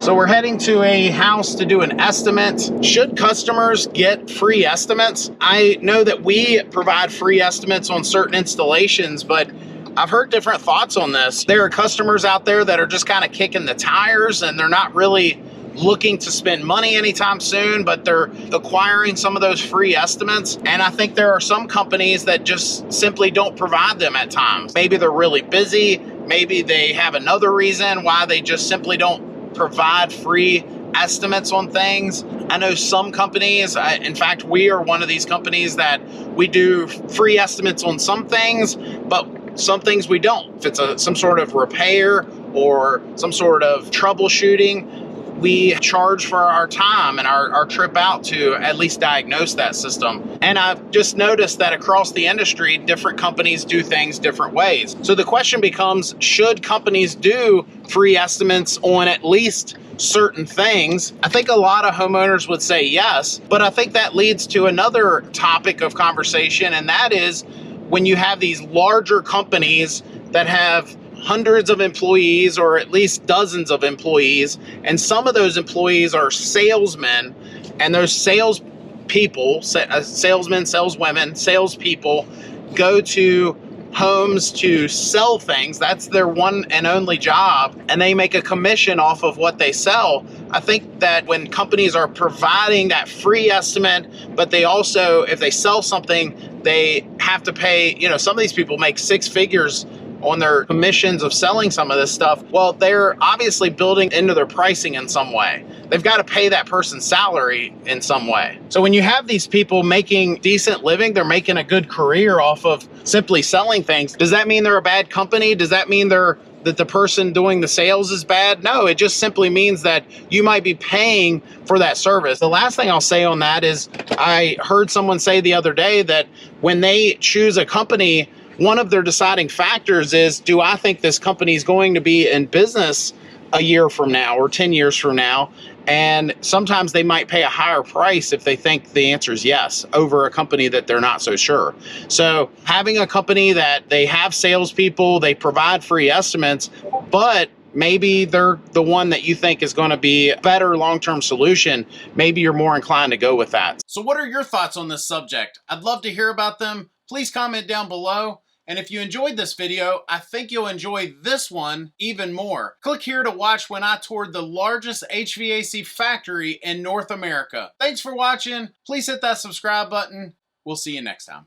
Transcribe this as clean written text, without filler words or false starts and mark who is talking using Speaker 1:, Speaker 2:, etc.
Speaker 1: So we're heading to a house to do an estimate. Should customers get free estimates? I know that we provide free estimates on certain installations, but I've heard different thoughts on this. There are customers out there that are just kind of kicking the tires and they're not really looking to spend money anytime soon, but they're acquiring some of those free estimates. And I think there are some companies that just simply don't provide them at times. Maybe they're really busy. Maybe they have another reason why they just simply don't provide free estimates on things. I know some companies, in fact, we are one of these companies that we do free estimates on some things, but some things we don't. If it's some sort of repair or some sort of troubleshooting, we charge for our time and our trip out to at least diagnose that system. And I've just noticed that across the industry, different companies do things different ways. So the question becomes, should companies do free estimates on at least certain things? I think a lot of homeowners would say yes, but I think that leads to another topic of conversation, and that is when you have these larger companies that have hundreds of employees or at least dozens of employees, and some of those employees are salesmen, and those salespeople, salesmen, saleswomen, salespeople go to homes to sell things. That's their one and only job, and they make a commission off of what they sell. I think that when companies are providing that free estimate, but they also, if they sell something, they have to pay, some of these people make six figures on their commissions of selling some of this stuff. Well, they're obviously building into their pricing in some way. They've got to pay that person's salary in some way. So when you have these people making decent living, they're making a good career off of simply selling things. Does that mean they're a bad company? Does that mean that the person doing the sales is bad? No, it just simply means that you might be paying for that service. The last thing I'll say on that is I heard someone say the other day that when they choose a company, one of their deciding factors is, do I think this company is going to be in business a year from now or 10 years from now? And sometimes they might pay a higher price if they think the answer is yes over a company that they're not so sure. So having a company that they have salespeople, they provide free estimates, but maybe they're the one that you think is going to be a better long-term solution, maybe you're more inclined to go with that. So what are your thoughts on this subject? I'd love to hear about them. Please comment down below. And if you enjoyed this video, I think you'll enjoy this one even more. Click here to watch when I toured the largest HVAC factory in North America. Thanks for watching. Please hit that subscribe button. We'll see you next time.